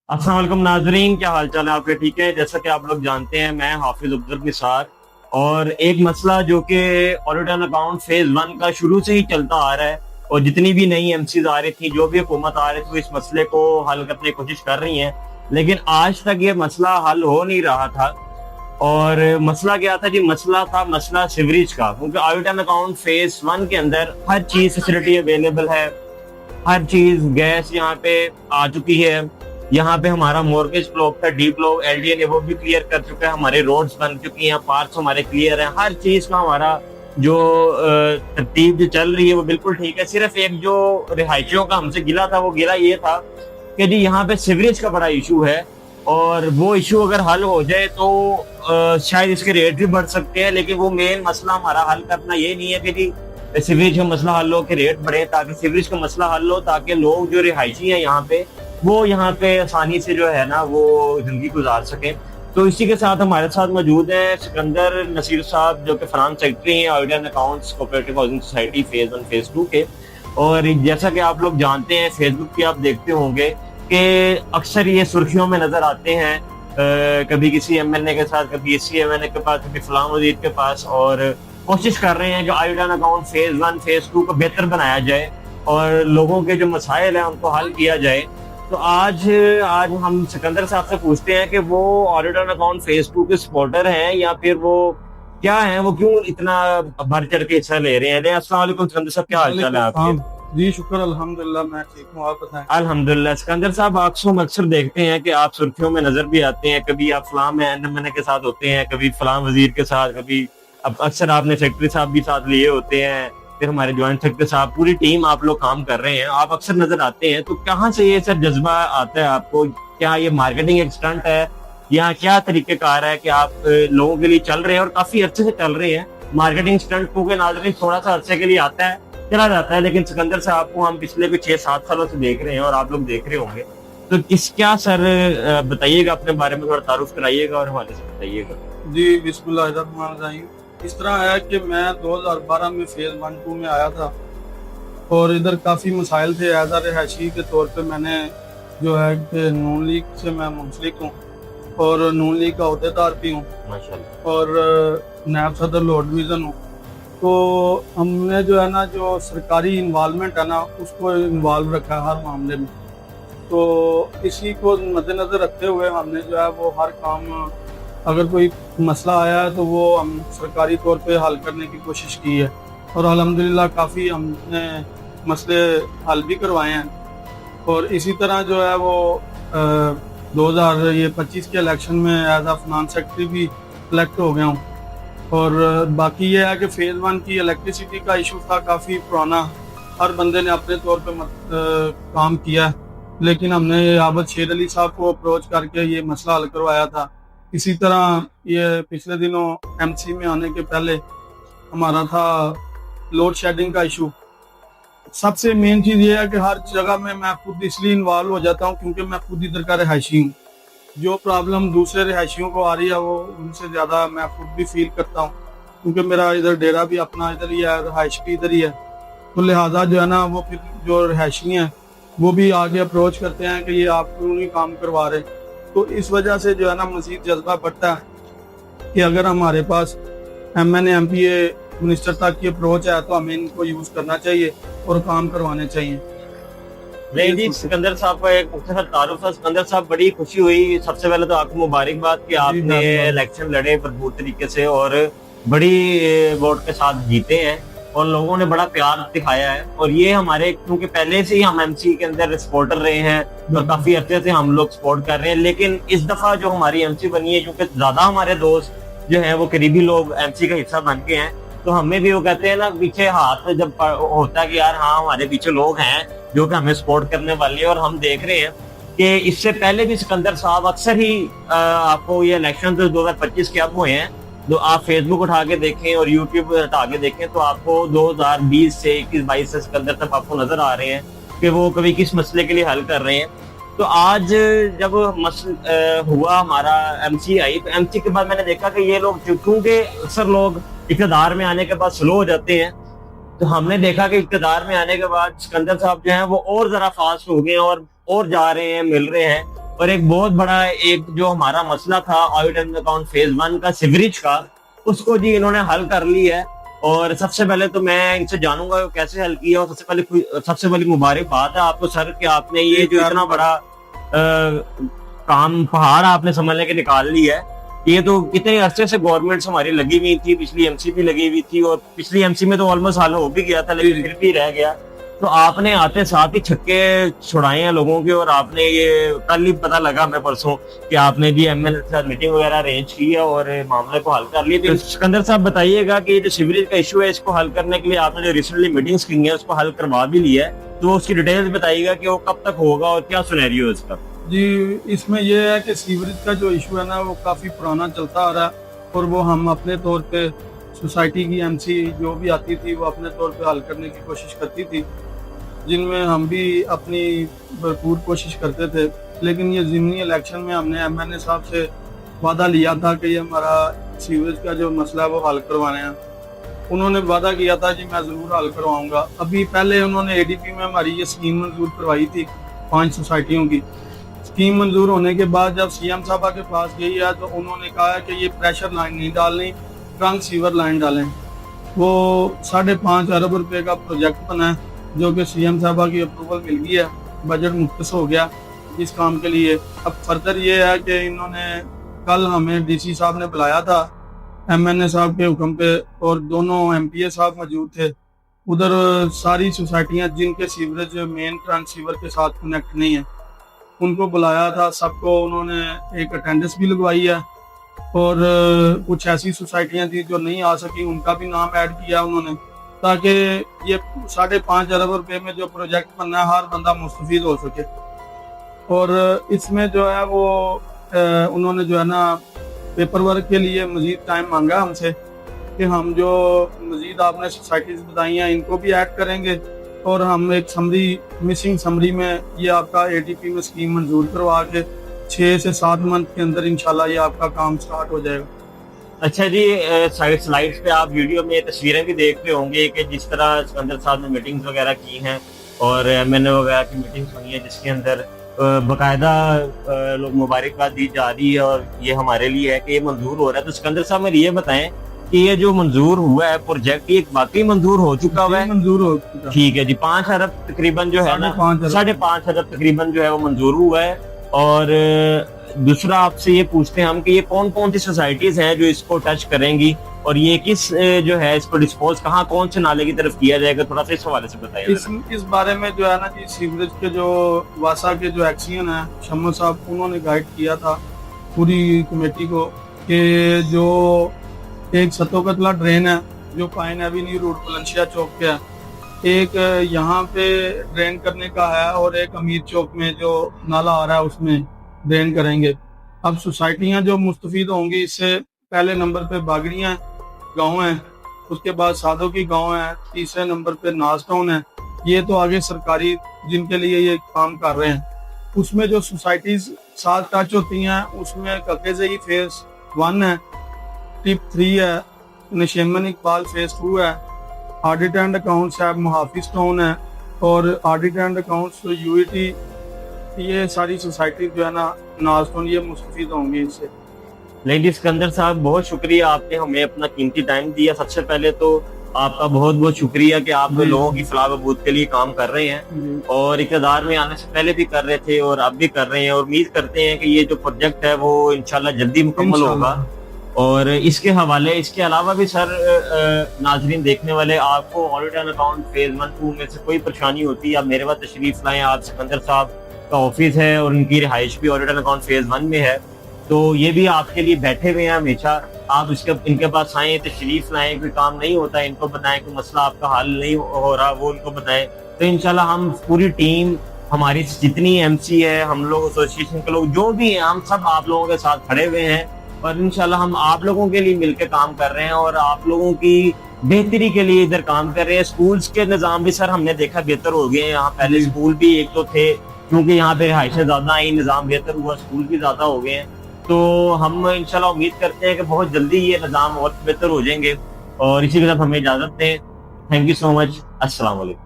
अस्सलाम वालेकुम नाजरीन, क्या हाल चाल है आपके? ठीक है, जैसा कि आप लोग जानते हैं मैं हाफिज अब्दुल निसार। और एक मसला जो कि ऑडिट एंड अकाउंट फेज 1 का शुरू से ही चलता आ रहा है, और जितनी भी नई एमसीज आ रही थी, जो भी हुकूमत आ रही थी, वो इस मसले को हल करने की कोशिश कर रही हैं, लेकिन आज तक ये मसला हल हो नहीं रहा था। और मसला क्या था जी? मसला सिवरेज का, क्योंकि ऑडिट एंड अकाउंट फेज 1 के अंदर हर चीज फैसिलिटी अवेलेबल है, हर चीज गैस यहाँ पे आ चुकी है। यहाँ पे हमारा मॉर्गेज ब्लॉक था, डी ब्लॉक एलडीए ने वो भी क्लियर कर चुका है, हमारे रोड्स बन चुकी हैं, पार्ट्स हमारे क्लियर हैं, हर चीज का हमारा जो तरतीब जो चल रही है वो बिल्कुल ठीक है। सिर्फ एक जो रिहायशियों का हमसे गिला था, वो गिला ये था कि जी यहाँ पे सीवरेज का बड़ा इशू है, और वो इशू अगर हल हो जाए तो शायद इसके रेट भी बढ़ सकते हैं। लेकिन वो मेन मसला हमारा हल करना ये नहीं है कि जी सीवरेज का मसला हल हो कि रेट बढ़े, ताकि सीवरेज का मसला हल हो, ताकि लोग जो रिहायशी हैं यहाँ पे, वो यहाँ पे आसानी से जो है ना वो जिंदगी गुजार सके। तो इसी के साथ हमारे साथ मौजूद हैं सिकंदर नसीर साहब, जो कि फाइनेंस सेक्रेटरी हैं audit and accounts cooperative housing society phase 1 phase 2 के। और जैसा कि आप लोग जानते हैं, फेसबुक पे आप देखते होंगे कि अक्सर ये सुर्खियों में नजर आते हैं, कभी किसी एमएलए के साथ, कभी इसी एमएलए के पास, कभी फलां वजीर के पास, और कोशिश कर रहे हैं कि audit and account phase 1 phase 2 को बेहतर बनाया जाए और लोगों के जो मसाइल हैं उनको हल किया जाए। तो आज आज हम सिकंदर साहब से पूछते हैं कि वो ऑडिट एंड अकाउंट फेज 2 के सपोर्टर हैं या फिर वो क्या हैं, वो क्यों इतना बढ़ चढ़ के हिस्सा ले रहे हैं। अस्सलाम वालेकुम सिकंदर साहब, क्या हाल चाल है आपके? जी शुक्र अल्हम्दुलिल्लाह, मैं ठीक हूँ, आप बताएं। अल्हम्दुलिल्लाह। सिकंदर साहब, अक्सर देखते हैं कि आप सुर्खियों में नजर भी आते हैं, कभी आप फलां में एमएनए के साथ होते हैं, कभी फलां वजीर के साथ, कभी अब अक्सर आपने सेक्रेटरी साहब भी साथ लिए होते हैं, फिर हमारे ज्वाइंट सेक्रेटरी साहब, पूरी टीम आप लोग काम कर रहे हैं, आप अक्सर नजर आते हैं। तो कहाँ से ये सर जज्बा आता है आपको? क्या ये मार्केटिंग एक स्टंट है या क्या तरीकेकार है कि आप लोगों के लिए चल रहे हैं और काफी अच्छे से चल रहे हैं? मार्केटिंग स्टंट क्योंकि नाज़रीन थोड़ा सा अरसे के लिए आता है, चला जाता है, लेकिन सिकंदर साहब को हम पिछले कुछ 6-7 सालों से देख रहे हैं और आप लोग देख रहे होंगे। तो क्या सर बताइएगा, अपने बारे में थोड़ा तारुफ कराइएगा और हमारे से बताइएगा। जी बिस्मिल्लाहिर्रहमानिर्रहीम। इस तरह है कि मैं 2012 में फेज 1-2 में आया था और इधर काफ़ी मसाइल थे। एज आ रिहायशी के तौर पे मैंने जो है कि नून लीग से मैं मुंसलिक हूँ और नून लीग का अहदेदार भी हूँ माशाल्लाह, और नायब सदर लॉर्ड डिवीज़न हूँ। तो हमने जो है ना, जो सरकारी इन्वॉल्वमेंट है ना, उसको इन्वॉल्व रखा है हर मामले में। तो इसी को मद्देनजर रखते हुए हमने जो है वो हर काम, अगर कोई मसला आया है तो वो हम सरकारी तौर पे हल करने की कोशिश की है और अल्हम्दुलिल्लाह काफ़ी हमने मसले हल भी करवाए हैं। और इसी तरह जो है वो 2025 के इलेक्शन में एज आ फाइनेंस सेक्रेटरी भी इलेक्ट हो गया हूँ। और बाकी ये है कि फेज़ 1 की इलेक्ट्रिसिटी का इशू था काफ़ी पुराना, हर बंदे ने अपने तौर पे काम किया, लेकिन हमने आबद शेर अली साहब को अप्रोच करके ये मसला हल करवाया था। इसी तरह ये पिछले दिनों एमसी में आने के पहले हमारा था लोड शेडिंग का इशू। सबसे मेन चीज़ ये है कि हर जगह में मैं खुद इसलिए इन्वॉल्व हो जाता हूँ क्योंकि मैं खुद इधर का रिहायशी हूँ। जो प्रॉब्लम दूसरे रिहायशियों को आ रही है वो उनसे ज़्यादा मैं खुद भी फील करता हूँ, क्योंकि मेरा इधर डेरा भी अपना इधर ही है, रिहायश भी इधर ही है। तो लिहाजा जो है ना, वो फिर जो रिहायशी हैं वो भी आगे अप्रोच करते हैं कि ये आप क्यों नहीं काम करवा रहे। तो इस वजह से जो है ना मज़ीद जज्बा बढ़ता है कि अगर हमारे पास एमएनए एमपीए मिनिस्टर तक की अप्रोच है तो हमें इनको यूज़ करना चाहिए और काम करवाने चाहिए। नहीं जी, सिकंदर साहब का एक मुख्तसर तारुफ था। सिकंदर साहब, बड़ी खुशी हुई। सबसे पहले तो आपको मुबारकबाद कि आपने इलेक्शन लड़े भरपूर तरीके से और बड़ी वोट के साथ जीते हैं और लोगों ने बड़ा प्यार दिखाया है। और ये हमारे, क्योंकि पहले से ही हम एमसी के अंदर सपोर्टर रहे हैं और काफी अच्छे से हम लोग सपोर्ट कर रहे हैं, लेकिन इस दफा जो हमारी एमसी बनी है, क्योंकि ज्यादा हमारे दोस्त जो हैं वो करीबी लोग एमसी का हिस्सा बन के हैं, तो हमें भी वो कहते हैं ना, पीछे हाथ जब होता है कि यार हाँ हमारे पीछे लोग हैं जो कि हमें सपोर्ट करने वाले हैं। और हम देख रहे हैं कि इससे पहले भी सिकंदर साहब अक्सर ही आपको ये इलेक्शन तो 2025 के अब हुए हैं, तो आप फेसबुक उठा के देखें और यूट्यूब उठा के देखें तो आपको 2020 से 21-22 से सिकंदर तक आपको नजर आ रहे हैं कि वो कभी किस मसले के लिए हल कर रहे हैं। तो आज जब हुआ हमारा एमसी आई, तो एमसी के बाद मैंने देखा कि ये लोग, क्योंकि अक्सर लोग इक़्तिदार में आने के बाद स्लो हो जाते हैं, तो हमने देखा कि इक़्तिदार में आने के बाद सिकंदर साहब जो हैं वो और जरा फास्ट हो गए और जा रहे हैं, मिल रहे हैं। اور ایک بہت بڑا ایک جو ہمارا مسئلہ تھا آڈٹ اینڈ اکاؤنٹ فیز 1 کا سیوریج کا، اس کو جی انہوں نے حل کر لی ہے. اور سب سے پہلے تو میں ان سے جانوں گا کیسے حل کیا، اور سب سے بڑی مبارکباد ہے آپ کو سر کہ آپ نے یہ جو اتنا بڑا کام پہاڑ آپ نے سنبھالنے کے نکال لی ہے. یہ تو کتنے عرصے سے گورنمنٹس ہماری لگی ہوئی تھی، پچھلی ایم سی بھی لگی ہوئی تھی، اور پچھلی ایم سی میں تو آلموسٹ حل ہو بھی گیا تھا لیکن پھر بھی رہ گیا. تو آپ نے آتے ساتھ ہی چھکے چھڑائے ہیں لوگوں کے، اور آپ نے یہ کل ہی پتہ لگا ہمیں پرسوں کہ آپ نے بھی ایم ایل اے کے ساتھ میٹنگ وغیرہ ارینج کی ہے اور معاملے کو حل کر لیے. تو سکندر صاحب بتائیے گا کہ یہ جو سیوریج کا ایشو ہے اس کو حل کرنے کے لیے آپ نے جو ریسنٹلی میٹنگز کی ہیں اس کو حل کروا بھی لیا ہے، تو اس کی ڈیٹیلز بتائیے گا کہ وہ کب تک ہوگا اور کیا سینیریو ہے اس کا. جی اس میں یہ ہے کہ سیوریج کا جو ایشو ہے نا وہ کافی پرانا چلتا آ رہا ہے، اور وہ ہم اپنے طور پہ سوسائٹی کی ایم سی جو بھی آتی تھی وہ اپنے طور پہ حل کرنے کی کوشش کرتی تھی، جن میں ہم بھی اپنی بھرپور کوشش کرتے تھے. لیکن یہ ضمنی الیکشن میں ہم نے ایم این اے صاحب سے وعدہ لیا تھا کہ یہ ہمارا سیوریج کا جو مسئلہ ہے وہ حل کروانے ہیں. انہوں نے وعدہ کیا تھا جی میں ضرور حل کرواؤں گا. ابھی پہلے انہوں نے اے ڈی پی میں ہماری یہ اسکیم منظور کروائی تھی 5 سوسائٹیوں کی. اسکیم منظور ہونے کے بعد جب سی ایم صاحبہ کے پاس گئی ہے تو انہوں نے کہا کہ یہ پریشر لائن نہیں ڈالنی، ٹرنک سیور لائن ڈالیں. وہ 5.5 ارب روپے کا پروجیکٹ بنا ہے جو کہ سی ایم صاحبہ کی اپروول مل گئی ہے، بجٹ مختص ہو گیا اس کام کے لیے. اب فردر یہ ہے کہ انہوں نے کل ہمیں ڈی سی صاحب نے بلایا تھا ایم این اے صاحب کے حکم پہ، اور دونوں ایم پی اے صاحب موجود تھے. ادھر ساری سوسائٹیاں جن کے سیوریج مین ٹرانس سیور کے ساتھ کنیکٹ نہیں ہیں ان کو بلایا تھا، سب کو انہوں نے ایک اٹینڈنس بھی لگوائی ہے. اور کچھ ایسی سوسائٹیاں تھیں جو نہیں آ سکی ان کا بھی نام ایڈ کیا انہوں نے، تاکہ یہ 5.5 ارب روپے میں جو پروجیکٹ بننا ہے ہر بندہ مستفید ہو سکے. اور اس میں جو ہے وہ انہوں نے جو ہے نا پیپر ورک کے لیے مزید ٹائم مانگا ہم سے کہ ہم جو مزید آپ نے سوسائٹیز بتائی ہیں ان کو بھی ایڈ کریں گے، اور ہم ایک سمری مسنگ سمری میں یہ آپ کا اے ٹی پی میں اسکیم منظور کروا کے 6 سے 7 منتھ کے اندر انشاءاللہ یہ آپ کا کام سٹارٹ ہو جائے گا. اچھا جی، سلائیڈز پہ آپ ویڈیو میں تصویریں بھی دیکھتے ہوں گے کہ جس طرح سکندر صاحب نے میٹنگز وغیرہ کی ہیں اور ایم این اے وغیرہ کی میٹنگز ہوئی ہیں جس کے اندر باقاعدہ لوگ مبارکباد دی جا رہی ہے، اور یہ ہمارے لیے ہے کہ یہ منظور ہو رہا ہے. تو سکندر صاحب مجھے یہ بتائیں کہ یہ جو منظور ہوا ہے پروجیکٹ یہ واقعی منظور ہو چکا ہوا ہے؟ منظور ہو چکا. ٹھیک ہے جی، 5 ارب تقریباً جو ہے نا 5.5 ارب تقریباً جو ہے وہ منظور ہوا ہے. اور دوسرا آپ سے یہ پوچھتے ہیں ہم کہ یہ کون کون سی سوسائٹیز ہیں جو اس کو ٹچ کریں گی، اور یہ کس جو ہے اس کو ڈسپوز کہاں کون سے نالے کی طرف کیا جائے گا، تھوڑا سا اس حوالے سے بتائیے. اس بارے میں جو ہے نا جی سیوریج کے جو واسا کے جو ایکسین ہیں شمس صاحب انہوں نے گائیڈ کیا تھا پوری کمیٹی کو کہ جو ایک ستو کتلا ڈرین ہے جو پائن ایوینیو روڈ بلندشاہ چوک پہ ہے، ایک یہاں پہ ڈرین کرنے کا ہے، اور ایک امیر چوک میں جو نالا آ رہا ہے اس میں ڈرین کریں گے. اب سوسائٹیاں جو مستفید ہوں گی اس سے پہلے نمبر پہ باگڑیاں گاؤں ہیں، اس کے بعد سادوں کی گاؤں ہے، تیسرے نمبر پہ ناز ٹاؤن ہے. یہ تو آگے سرکاری جن کے لیے یہ کام کر رہے ہیں. اس میں جو سوسائٹیز ساتھ ٹچ ہوتی ہیں اس میں ککیزئی فیز 1 ہے، ٹپ 3 ہے، نشیمن اقبال فیز 2 ہے، آڈٹ اینڈ اکاؤنٹس ہے محافظ ٹاؤن ہے، اور audit and accounts U E T. یہ ساری سوسائٹی جو ہے نا ناز ٹاؤن یہ مستفید ہوں گی اس سے. لیڈی سکندر صاحب بہت شکریہ، آپ نے ہمیں اپنا قیمتی ٹائم دیا. سب سے پہلے تو آپ کا بہت بہت شکریہ کہ آپ لوگوں کی فلاح و بہبود کے لیے کام کر رہے ہیں، اور اقتدار میں آنے سے پہلے بھی کر رہے تھے اور اب بھی کر رہے ہیں، اور امید کرتے ہیں کہ یہ جو پروجیکٹ ہے وہ انشاءاللہ جلدی مکمل ہوگا. اور اس کے حوالے اس کے علاوہ بھی سر ناظرین دیکھنے والے آپ کو آڈٹ اینڈ اکاؤنٹ فیز 1 2 میں سے کوئی پریشانی ہوتی ہے آپ میرے پاس تشریف لائیں. آپ سکندر صاحب کا آفس ہے اور ان کی رہائش بھی آڈٹ اینڈ اکاؤنٹ فیز 1 میں ہے، تو یہ بھی آپ کے لیے بیٹھے ہوئے ہیں ہمیشہ. آپ ان کے پاس آئیں، تشریف لائیں، کوئی کام نہیں ہوتا ہے ان کو بتائیں، کوئی مسئلہ آپ کا حل نہیں ہو رہا وہ ان کو بتائیں. تو انشاءاللہ ہم پوری ٹیم ہماری جتنی ایم سی ہے، ہم لوگ ایسوسیشن کے لوگ جو بھی ہیں، ہم سب آپ لوگوں کے ساتھ کھڑے ہوئے ہیں، اور انشاءاللہ ہم آپ لوگوں کے لیے مل کے کام کر رہے ہیں اور آپ لوگوں کی بہتری کے لیے ادھر کام کر رہے ہیں. سکولز کے نظام بھی سر ہم نے دیکھا بہتر ہو گئے ہیں. یہاں پہلے سکول بھی ایک تو تھے، کیونکہ یہاں پہ رہائشیں زیادہ آئیں، نظام بہتر ہوا، سکول بھی زیادہ ہو گئے ہیں. تو ہم انشاءاللہ امید کرتے ہیں کہ بہت جلدی یہ نظام اور بہتر ہو جائیں گے. اور اسی کے ساتھ ہمیں اجازت دیں. تھینک یو سو مچ. السلام علیکم.